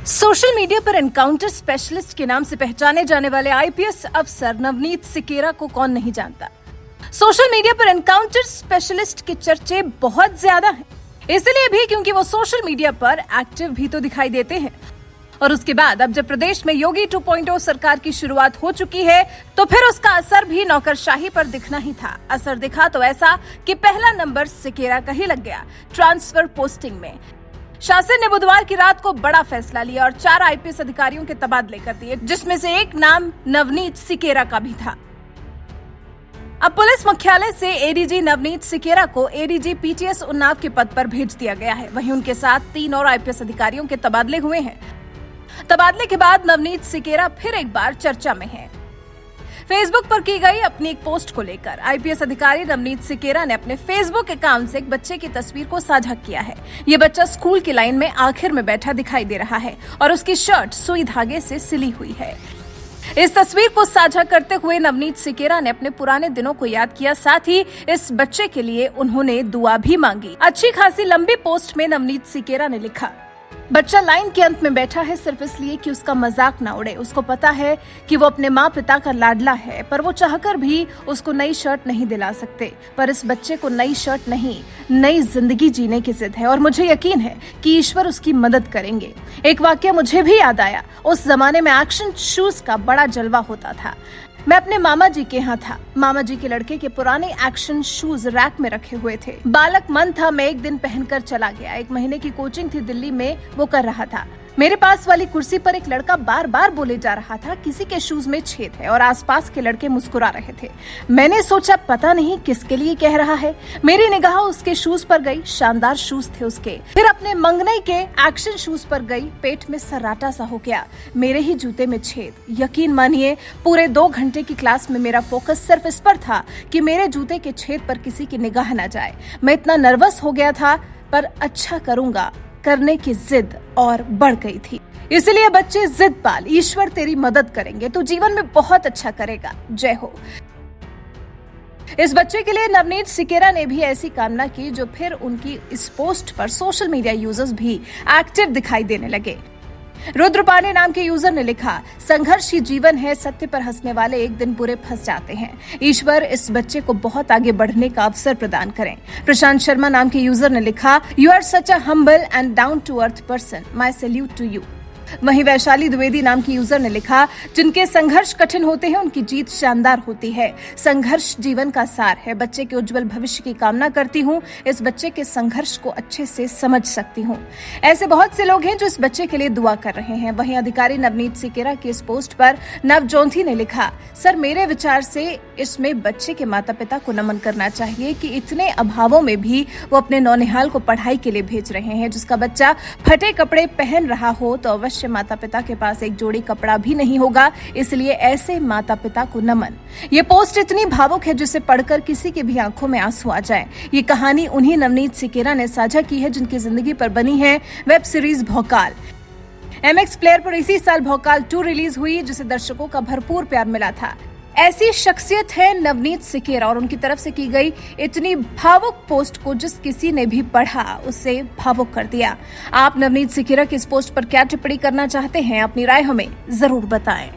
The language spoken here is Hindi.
सोशल मीडिया पर एनकाउंटर स्पेशलिस्ट के नाम से पहचाने जाने वाले आईपीएस अफसर नवनीत सिकेरा को कौन नहीं जानता। सोशल मीडिया पर एनकाउंटर स्पेशलिस्ट के चर्चे बहुत ज्यादा हैं, इसलिए भी क्योंकि वो सोशल मीडिया पर एक्टिव भी तो दिखाई देते हैं। और उसके बाद अब जब प्रदेश में योगी 2.0 सरकार की शुरुआत हो चुकी है, तो फिर उसका असर भी नौकरशाही पर दिखना ही था। असर दिखा तो ऐसा कि पहला नंबर सिकेरा का ही लग गया ट्रांसफर पोस्टिंग में। शासन ने बुधवार की रात को बड़ा फैसला लिया और 4 आईपीएस अधिकारियों के तबादले कर दिए, जिसमें से एक नाम नवनीत सिकेरा का भी था। अब पुलिस मुख्यालय से एडीजी नवनीत सिकेरा को एडीजी पीटीएस उन्नाव के पद पर भेज दिया गया है। वहीं उनके साथ 3 और आईपीएस अधिकारियों के तबादले हुए हैं। तबादले के बाद नवनीत सिकेरा फिर एक बार चर्चा में है। फेसबुक पर की गई अपनी एक पोस्ट को लेकर आईपीएस अधिकारी नवनीत सिकेरा ने अपने फेसबुक अकाउंट से एक बच्चे की तस्वीर को साझा किया है। ये बच्चा स्कूल की लाइन में आखिर में बैठा दिखाई दे रहा है और उसकी शर्ट सुई धागे से सिली हुई है। इस तस्वीर को साझा करते हुए नवनीत सिकेरा ने अपने पुराने दिनों को याद किया, साथ ही इस बच्चे के लिए उन्होंने दुआ भी मांगी। अच्छी खासी लंबी पोस्ट में नवनीत सिकेरा ने लिखा, बच्चा लाइन के अंत में बैठा है सिर्फ इसलिए कि उसका मजाक ना उड़े। उसको पता है कि वो अपने माँ पिता का लाडला है, पर वो चाहकर भी उसको नई शर्ट नहीं दिला सकते। पर इस बच्चे को नई शर्ट नहीं, नई जिंदगी जीने की जिद है और मुझे यकीन है कि ईश्वर उसकी मदद करेंगे। एक वाक्य मुझे भी याद आया, उस जमाने में एक्शन शूज का बड़ा जलवा होता था। मैं अपने मामा जी के यहाँ था। मामा जी के लड़के के पुराने एक्शन शूज रैक में रखे हुए थे। बालक मन था, मैं एक दिन पहनकर चला गया। 1 महीने की कोचिंग थी दिल्ली में, वो कर रहा था। मेरे पास वाली कुर्सी पर एक लड़का बार बार बोले जा रहा था, किसी के शूज में छेद है, और आसपास के लड़के मुस्कुरा रहे थे। मैंने सोचा पता नहीं किसके लिए कह रहा है। मेरी निगाह उसके शूज पर गई, शानदार शूज थे उसके। फिर अपने मंगने के एक्शन शूज पर गई, पेट में सर्राटा सा हो गया, मेरे ही जूते में छेद। यकीन मानिए पूरे 2 घंटे की क्लास में मेरा फोकस सिर्फ इस पर था कि मेरे जूते के छेद पर किसी की निगाह न जाए। मैं इतना नर्वस हो गया था, पर अच्छा करूंगा करने की जिद और बढ़ गई थी। इसलिए बच्चे जिद पाल, ईश्वर तेरी मदद करेंगे, तू जीवन में बहुत अच्छा करेगा, जय हो। इस बच्चे के लिए नवनीत सिकेरा ने भी ऐसी कामना की, जो फिर उनकी इस पोस्ट पर सोशल मीडिया यूजर्स भी एक्टिव दिखाई देने लगे। रुद्र पांडे नाम के यूजर ने लिखा, संघर्ष ही जीवन है, सत्य पर हंसने वाले एक दिन बुरे फंस जाते हैं। ईश्वर इस बच्चे को बहुत आगे बढ़ने का अवसर प्रदान करें। प्रशांत शर्मा नाम के यूजर ने लिखा, you are such a humble and down to earth person, my salute to you. वहीं वैशाली द्विवेदी नाम की यूजर ने लिखा, जिनके संघर्ष कठिन होते हैं उनकी जीत शानदार होती है। संघर्ष जीवन का सार है। बच्चे के उज्जवल भविष्य की कामना करती हूँ। इस बच्चे के संघर्ष को अच्छे से समझ सकती हूँ। ऐसे बहुत से लोग हैं जो इस बच्चे के लिए दुआ कर रहे हैं। वहीं अधिकारी नवनीत सिकेरा की इस पोस्ट पर नव जोंधी ने लिखा, सर मेरे विचार से इसमें बच्चे के माता पिता को नमन करना चाहिए कि इतने अभावों में भी वो अपने नौनिहाल को पढ़ाई के लिए भेज रहे हैं। जिसका बच्चा फटे कपड़े पहन रहा हो तो अवश्य माता पिता के पास एक जोड़ी कपड़ा भी नहीं होगा, इसलिए ऐसे माता पिता को नमन। ये पोस्ट इतनी भावुक है जिसे पढ़कर किसी के भी आंखों में आंसू आ जाए। ये कहानी उन्हीं नवनीत सिकेरा ने साझा की है जिनकी जिंदगी पर बनी है वेब सीरीज भौकाल। MX प्लेयर पर इसी साल भौकाल 2 रिलीज हुई, जिसे दर्शकों का भरपूर प्यार मिला था। ऐसी शख्सियत है नवनीत सिकेरा, और उनकी तरफ से की गई इतनी भावुक पोस्ट को जिस किसी ने भी पढ़ा उसे भावुक कर दिया। आप नवनीत सिकेरा की इस पोस्ट पर क्या टिप्पणी करना चाहते हैं? अपनी राय हमें जरूर बताएं।